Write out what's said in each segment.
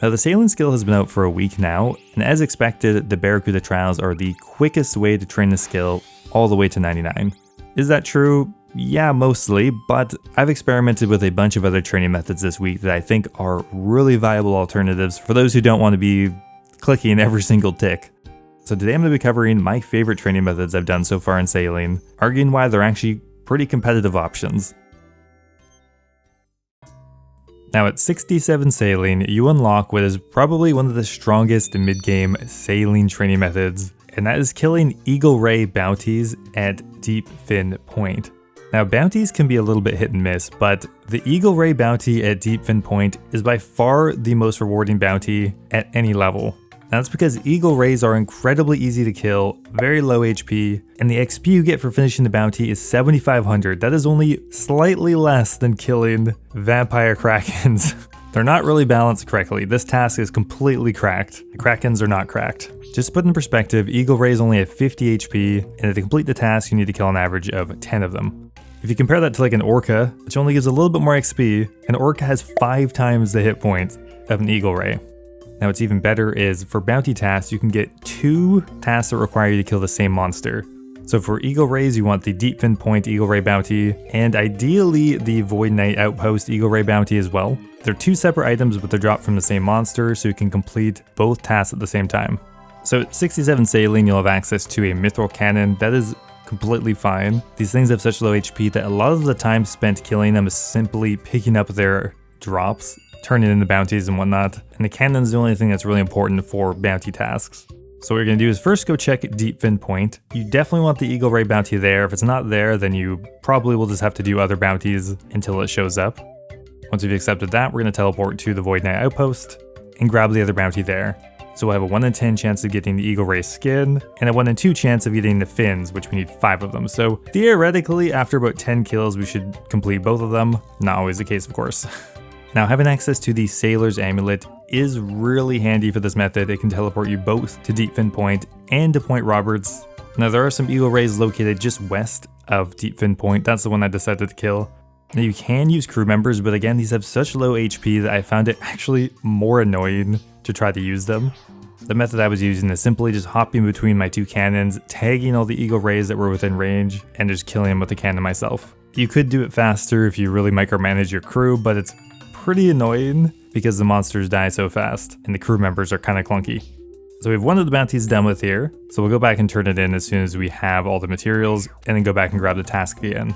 Now the sailing skill has been out for a week now, and as expected, the barracuda trials are the quickest way to train the skill all the way to 99. Is that true? Yeah, mostly, but I've experimented with a bunch of other training methods this week that I think are really viable alternatives for those who don't want to be clicking every single tick. So today I'm going to be covering my favorite training methods I've done so far in sailing, arguing why they're actually pretty competitive options. Now at 67 sailing, you unlock what is probably one of the strongest mid-game sailing training methods, and that is killing Eagle Ray bounties at Deep Fin Point. Now bounties can be a little bit hit and miss, but the Eagle Ray bounty at Deep Fin Point is by far the most rewarding bounty at any level. Now that's because Eagle Rays are incredibly easy to kill, very low HP, and the XP you get for finishing the bounty is 7,500. That is only slightly less than killing Vampire Krakens. They're not really balanced correctly. This task is completely cracked. The Krakens are not cracked. Just to put in perspective, Eagle Rays only have 50 HP, and to complete the task you need to kill an average of 10 of them. If you compare that to like an Orca, which only gives a little bit more XP, an Orca has 5 times the hit points of an Eagle Ray. Now what's even better is for bounty tasks, you can get 2 tasks that require you to kill the same monster. So for Eagle Rays, you want the Deep Fin Point Eagle Ray bounty, and ideally the Void Knight Outpost Eagle Ray bounty as well. They're 2 separate items, but they're dropped from the same monster, so you can complete both tasks at the same time. So at 67 sailing, you'll have access to a Mithril Cannon. That is completely fine. These things have such low HP that a lot of the time spent killing them is simply picking up their drops, turning into bounties and whatnot, and the cannon is the only thing that's really important for bounty tasks. So what you're going to do is first go check Deep Fin Point. You definitely want the Eagle Ray bounty there. If it's not there, then you probably will just have to do other bounties until it shows up. Once you've accepted that, we're going to teleport to the Void Knight Outpost and grab the other bounty there. So we'll have a 1 in 10 chance of getting the Eagle Ray skin, and a 1 in 2 chance of getting the fins, which we need 5 of them. So theoretically, after about 10 kills, we should complete both of them. Not always the case, of course. Now having access to the Sailor's Amulet is really handy for this method. It can teleport you both to Deep Fin Point and to Point Roberts. Now there are some Eagle Rays located just west of Deep Fin Point. That's the one I decided to kill. Now you can use crew members, but again, these have such low HP that I found it actually more annoying to try to use them. The method I was using is simply just hopping between my 2 cannons, tagging all the Eagle Rays that were within range, and just killing them with the cannon myself. You could do it faster if you really micromanage your crew, but it's pretty annoying because the monsters die so fast, and the crew members are kind of clunky. So we have one of the bounties done with here, so we'll go back and turn it in as soon as we have all the materials, and then go back and grab the task again.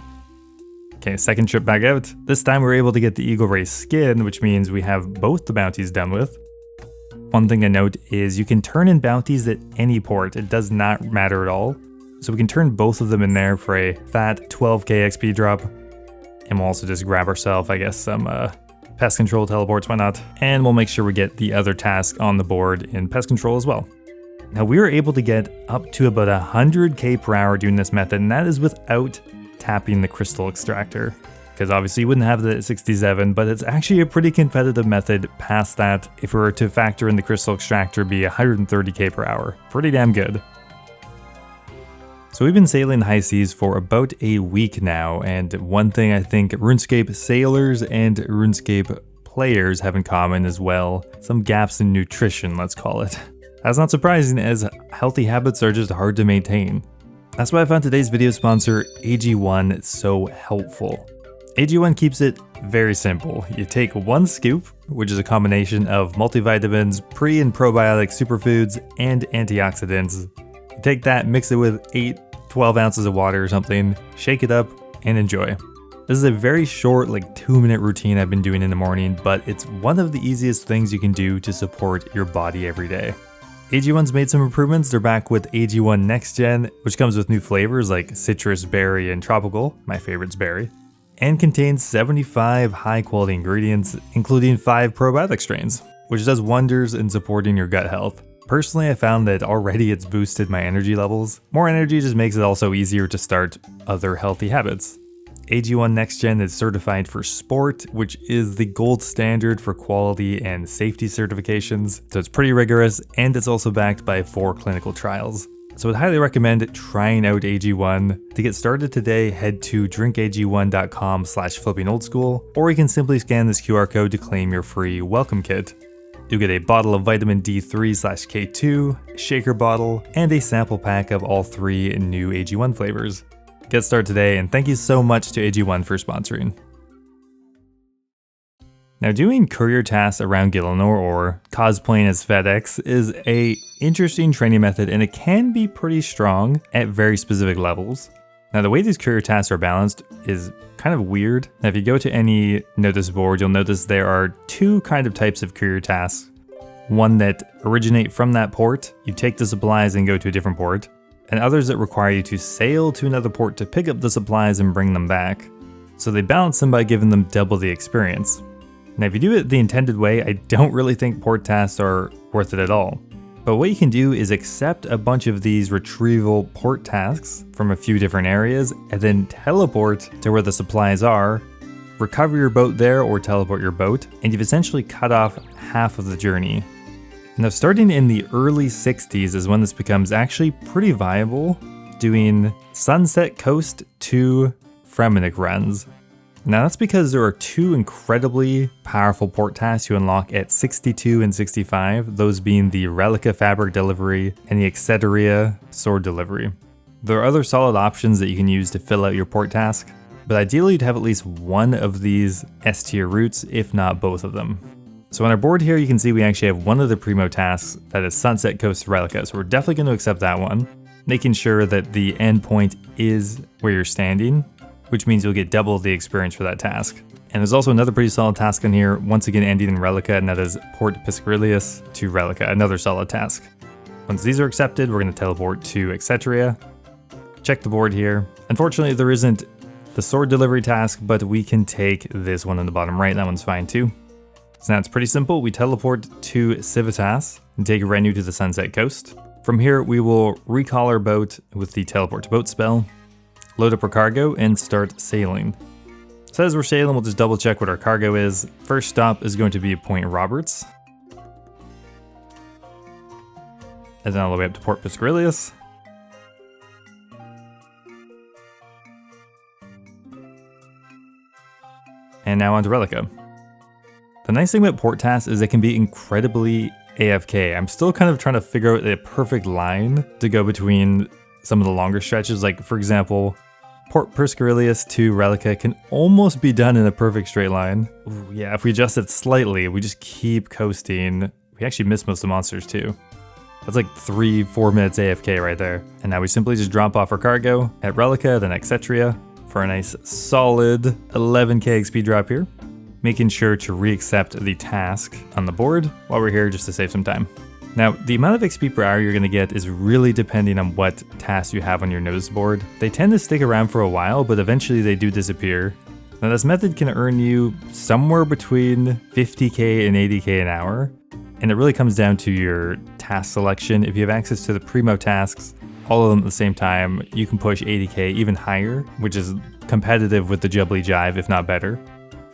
Okay, second trip back out. This time we were able to get the Eagle Ray skin, which means we have both the bounties done with. One thing to note is you can turn in bounties at any port. It does not matter at all. So we can turn both of them in there for a fat 12k XP drop. And we'll also just grab ourselves, I guess, some pest control teleports, why not? And we'll make sure we get the other task on the board in pest control as well. Now we were able to get up to about 100k per hour doing this method, and that is without tapping the crystal extractor. Because obviously you wouldn't have that at 67, but it's actually a pretty competitive method past that. If we were to factor in the crystal extractor, it'd be 130k per hour. Pretty damn good. So we've been sailing the high seas for about a week now, and one thing I think RuneScape sailors and RuneScape players have in common as well, some gaps in nutrition, let's call it. That's not surprising, as healthy habits are just hard to maintain. That's why I found today's video sponsor, AG1, so helpful. AG1 keeps it very simple. You take 1 scoop, which is a combination of multivitamins, pre and probiotic superfoods, and antioxidants. You take that, mix it with 12 ounces of water or something, shake it up, and enjoy. This is a very short, like 2-minute routine I've been doing in the morning, but it's one of the easiest things you can do to support your body every day. AG1's made some improvements. They're back with AG1 Next Gen, which comes with new flavors like citrus, berry, and tropical. My favorite's berry. And contains 75 high-quality ingredients, including 5 probiotic strains, which does wonders in supporting your gut health. Personally, I found that already it's boosted my energy levels. More energy just makes it also easier to start other healthy habits. AG1 Next Gen is certified for sport, which is the gold standard for quality and safety certifications, so it's pretty rigorous, and it's also backed by 4 clinical trials. So I'd highly recommend trying out AG1. To get started today, head to drinkag1.com/flippingoldschool, or you can simply scan this QR code to claim your free welcome kit. You'll get a bottle of vitamin D3/K2, shaker bottle, and a sample pack of all 3 new AG1 flavors. Get started today, and thank you so much to AG1 for sponsoring. Now, doing courier tasks around Gielinor or cosplaying as FedEx is a interesting training method, and it can be pretty strong at very specific levels. Now, the way these courier tasks are balanced is kind of weird. Now, if you go to any notice board, you'll notice there are 2 kind of types of courier tasks. One that originate from that port, you take the supplies and go to a different port, and others that require you to sail to another port to pick up the supplies and bring them back. So they balance them by giving them double the experience. Now, if you do it the intended way, I don't really think port tasks are worth it at all. But what you can do is accept a bunch of these retrieval port tasks from a few different areas, and then teleport to where the supplies are, recover your boat there or teleport your boat, and you've essentially cut off half of the journey. Now, starting in the early 60s is when this becomes actually pretty viable, doing Sunset Coast to Fremennik runs. Now, that's because there are 2 incredibly powerful port tasks you unlock at 62 and 65, those being the Relica Fabric Delivery and the Extractor Sword Delivery. There are other solid options that you can use to fill out your port task, but ideally you'd have at least one of these S tier routes, if not both of them. So on our board here, you can see we actually have one of the primo tasks, that is Sunset Coast Relica, so we're definitely going to accept that one, making sure that the endpoint is where you're standing, which means you'll get double the experience for that task. And there's also another pretty solid task in here, once again ending in Relica, and that is Port Piscarius to Relica, another solid task. Once these are accepted, we're going to teleport to Extractor. Check the board here. Unfortunately, there isn't the sword delivery task, but we can take this one in the bottom right, that one's fine too. So now it's pretty simple, we teleport to Civitas and take a retinue to the Sunset Coast. From here, we will recall our boat with the teleport to boat spell, load up our cargo, and start sailing. So as we're sailing, we'll just double check what our cargo is. First stop is going to be Point Roberts. And then all the way up to Port Piscarius. And now on to Relica. The nice thing about port tasks is it can be incredibly AFK. I'm still kind of trying to figure out a perfect line to go between some of the longer stretches, like for example, Port Piscarius to Relica can almost be done in a perfect straight line. Ooh, yeah, if we adjust it slightly, we just keep coasting. We actually miss most of the monsters too. That's like 3-4 minutes AFK right there. And now we simply just drop off our cargo at Relica, then Extractor for a nice solid 11k XP drop here, making sure to re-accept the task on the board while we're here just to save some time. Now, the amount of XP per hour you're going to get is really depending on what tasks you have on your notice board. They tend to stick around for a while, but eventually they do disappear. Now, this method can earn you somewhere between 50k and 80k an hour, and it really comes down to your task selection. If you have access to the primo tasks, all of them at the same time, you can push 80k even higher, which is competitive with the Jubbly Jive, if not better.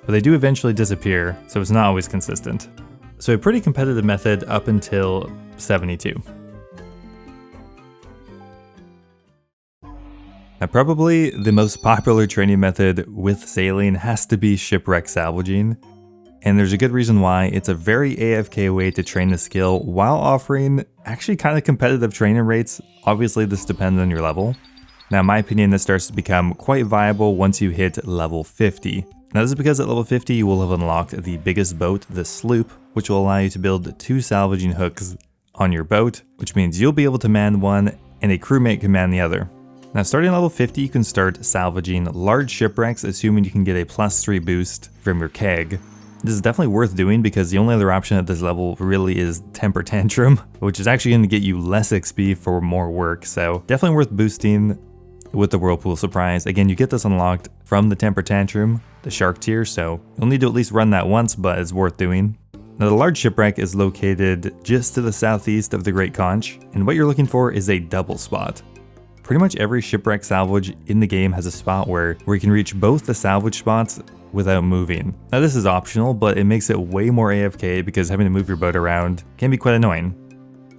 But they do eventually disappear, so it's not always consistent. So a pretty competitive method up until 72. Now, probably the most popular training method with sailing has to be Shipwreck salvaging, and there's a good reason why. It's a very AFK way to train the skill while offering actually kind of competitive training rates. Obviously, this depends on your level. Now, in my opinion, this starts to become quite viable once you hit level 50. Now, this is because at level 50, you will have unlocked the biggest boat, the sloop, which will allow you to build 2 salvaging hooks on your boat, which means you'll be able to man one and a crewmate can man the other. Now, starting at level 50, you can start salvaging large shipwrecks, assuming you can get a +3 boost from your keg. This is definitely worth doing because the only other option at this level really is Temper Tantrum, which is actually going to get you less XP for more work, so definitely worth boosting with the Whirlpool Surprise. Again, you get this unlocked from the Temper Tantrum, the Shark tier, so you'll need to at least run that once, but it's worth doing. Now, the large shipwreck is located just to the southeast of the Great Conch, and what you're looking for is a double spot. Pretty much every shipwreck salvage in the game has a spot where you can reach both the salvage spots without moving. Now, this is optional, but it makes it way more AFK because having to move your boat around can be quite annoying.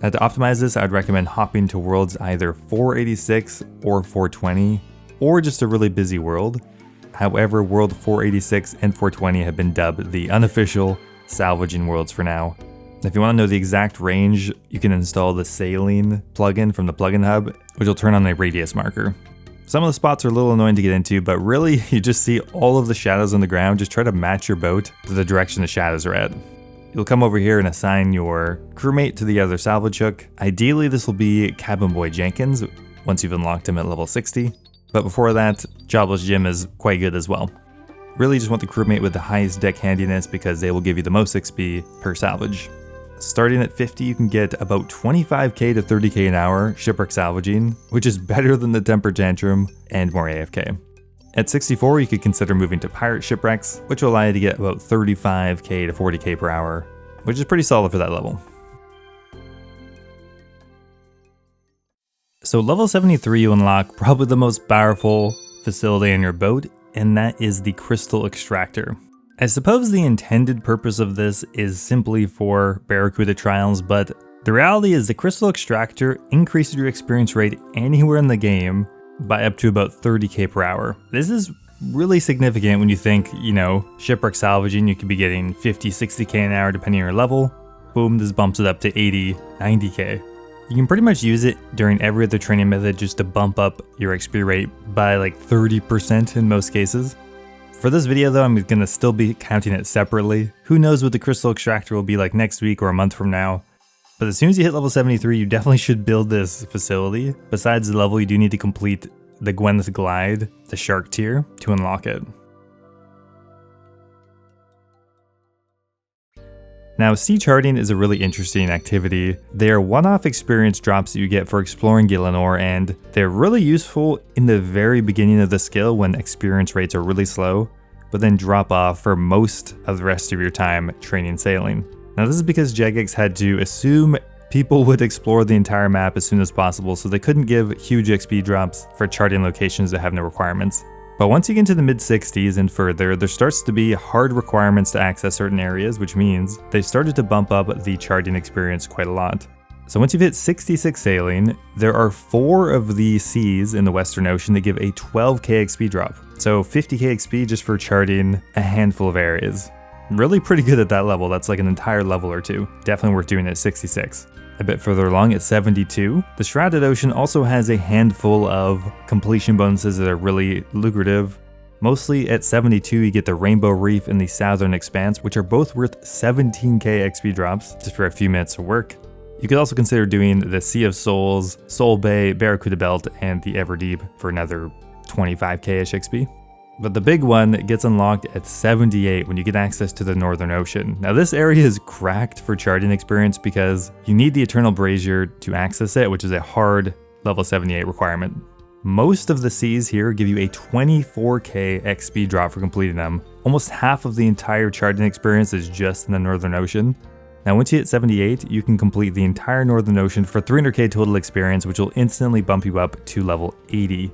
Now, to optimize this, I'd recommend hopping to worlds either 486 or 420, or just a really busy world. However, world 486 and 420 have been dubbed the unofficial salvaging worlds for now. If you want to know the exact range, you can install the Sailing plugin from the plugin hub, which will turn on a radius marker. Some of the spots are a little annoying to get into, but really you just see all of the shadows on the ground. Just try to match your boat to the direction the shadows are at. You'll come over here and assign your crewmate to the other salvage hook. Ideally, this will be Cabin Boy Jenkins once you've unlocked him at level 60. But before that, Jobless Jim is quite good as well. Really just want the crewmate with the highest deck handiness because they will give you the most XP per salvage. Starting at 50, you can get about 25k to 30k an hour Shipwreck salvaging, which is better than the Temper Tantrum and more AFK. At 64, you could consider moving to Pirate Shipwrecks, which will allow you to get about 35k to 40k per hour, which is pretty solid for that level. So level 73, you unlock probably the most powerful facility in your boat, and that is the Crystal Extractor. I suppose the intended purpose of this is simply for barracuda trials, but the reality is the Crystal Extractor increases your experience rate anywhere in the game by up to about 30k per hour. This is really significant when you think, Shipwreck salvaging, you could be getting 50, 60k an hour depending on your level. Boom, this bumps it up to 80, 90k. You can pretty much use it during every other training method just to bump up your XP rate by like 30% in most cases. For this video though, I'm going to still be counting it separately. Who knows what the Crystal Extractor will be like next week or a month from now. But as soon as you hit level 73, you definitely should build this facility. Besides the level, you do need to complete the Gwyneth Glide, the Shark tier, to unlock it. Now, sea charting is a really interesting activity. They are one-off experience drops that you get for exploring Gielinor, and they're really useful in the very beginning of the skill when experience rates are really slow, but then drop off for most of the rest of your time training sailing. Now, this is because Jagex had to assume people would explore the entire map as soon as possible, so they couldn't give huge XP drops for charting locations that have no requirements. But once you get into the mid-60s and further, there starts to be hard requirements to access certain areas, which means they've started to bump up the charting experience quite a lot. So once you've hit 66 sailing, there are 4 of the seas in the Western Ocean that give a 12k XP drop. So 50k XP just for charting a handful of areas. Really pretty good at that level. That's like an entire level or two. Definitely worth doing at 66. A bit further along at 72, the Shrouded Ocean also has a handful of completion bonuses that are really lucrative. Mostly at 72, you get the Rainbow Reef and the Southern Expanse, which are both worth 17k XP drops just for a few minutes of work. You could also consider doing the Sea of Souls, Soul Bay, Barracuda Belt, and the Everdeep for another 25k-ish XP. But the big one gets unlocked at 78 when you get access to the Northern Ocean. Now this area is cracked for charting experience because you need the Eternal Brazier to access it, which is a hard level 78 requirement. Most of the seas here give you a 24k XP drop for completing them. Almost half of the entire charting experience is just in the Northern Ocean. Now once you hit 78, you can complete the entire Northern Ocean for 300k total experience, which will instantly bump you up to level 80.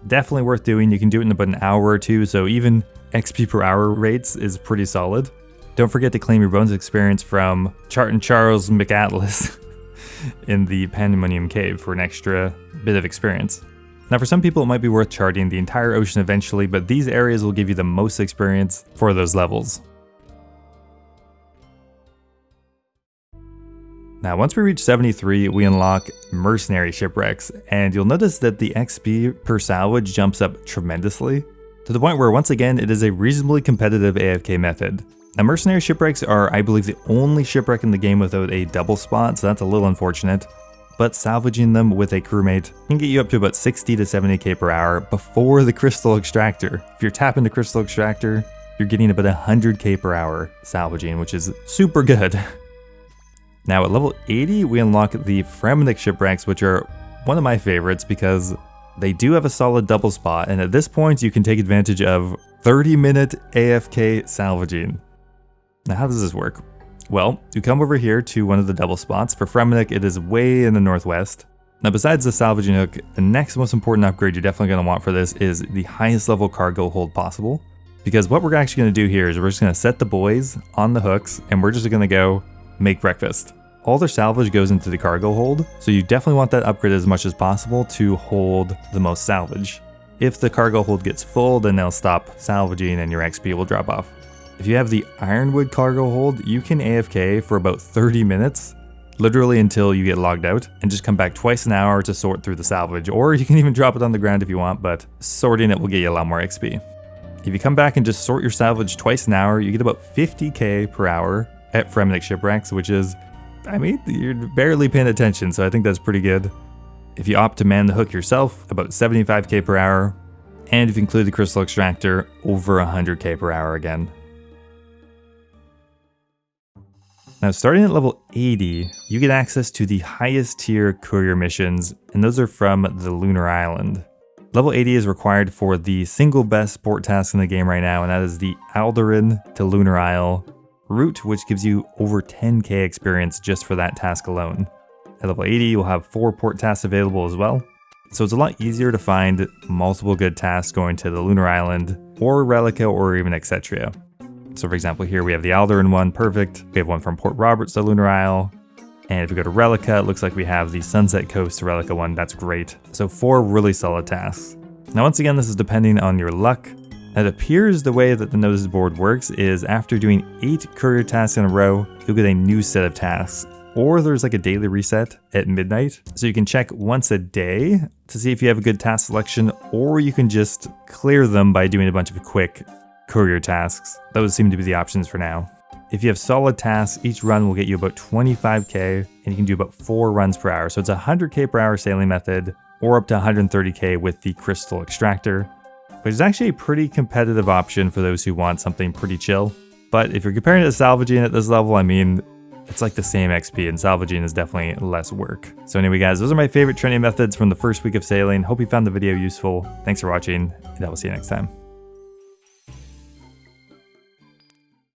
Definitely worth doing. You can do it in about an hour or two, so even XP per hour rates is pretty solid. Don't forget to claim your bonus experience from Chartin Charles McAtlas in the Pandemonium Cave for an extra bit of experience. Now for some people it might be worth charting the entire ocean eventually, but these areas will give you the most experience for those levels. Now once we reach 73, we unlock Mercenary Shipwrecks, and you'll notice that the XP per salvage jumps up tremendously, to the point where once again it is a reasonably competitive AFK method. Now Mercenary Shipwrecks are, I believe, the only shipwreck in the game without a double spot, so that's a little unfortunate, but salvaging them with a crewmate can get you up to about 60 to 70k per hour before the Crystal Extractor. If you're tapping the Crystal Extractor, you're getting about 100k per hour salvaging, which is super good. Now at level 80, we unlock the Fremennik Shipwrecks, which are one of my favorites because they do have a solid double spot, and at this point you can take advantage of 30-minute AFK salvaging. Now how does this work? Well, you come over here to one of the double spots. For Fremennik, it is way in the northwest. Now besides the salvaging hook, the next most important upgrade you're definitely going to want for this is the highest level cargo hold possible. Because what we're actually going to do here is we're just going to set the boys on the hooks, and we're just going to go make breakfast. All their salvage goes into the cargo hold, so you definitely want that upgrade as much as possible to hold the most salvage. If the cargo hold gets full, then they'll stop salvaging and your XP will drop off. If you have the Ironwood cargo hold, you can AFK for about 30 minutes, literally until you get logged out, and just come back twice an hour to sort through the salvage, or you can even drop it on the ground if you want, but sorting it will get you a lot more XP. If you come back and just sort your salvage twice an hour, you get about 50k per hour at Fremennik shipwrecks, which is, I mean, you're barely paying attention, so I think that's pretty good. If you opt to man the hook yourself, about 75k per hour, and if you include the crystal extractor, over 100k per hour again. Now, starting at level 80, you get access to the highest tier courier missions, and those are from the Lunar Island. Level 80 is required for the single best port task in the game right now, and that is the Alderaan to Lunar Isle route, which gives you over 10k experience just for that task alone. At level 80, you'll have 4 port tasks available as well, so it's a lot easier to find multiple good tasks going to the Lunar Island, or Relica, or even Exetria. So for example, here we have the Alderaan one, perfect. We have one from Port Roberts to Lunar Isle. And if we go to Relica, it looks like we have the Sunset Coast to Relica one, that's great. So 4 really solid tasks. Now once again, this is depending on your luck. It appears the way that the notice board works is after doing 8 courier tasks in a row, you'll get a new set of tasks. Or there's like a daily reset at midnight. So you can check once a day to see if you have a good task selection, or you can just clear them by doing a bunch of quick courier tasks. Those seem to be the options for now. If you have solid tasks, each run will get you about 25k, and you can do about 4 runs per hour. So it's a 100k per hour sailing method, or up to 130k with the crystal extractor, which is actually a pretty competitive option for those who want something pretty chill. But if you're comparing it to salvaging at this level, I mean, it's like the same XP, and salvaging is definitely less work. So anyway guys, those are my favorite training methods from the first week of sailing. Hope you found the video useful. Thanks for watching, and I will see you next time.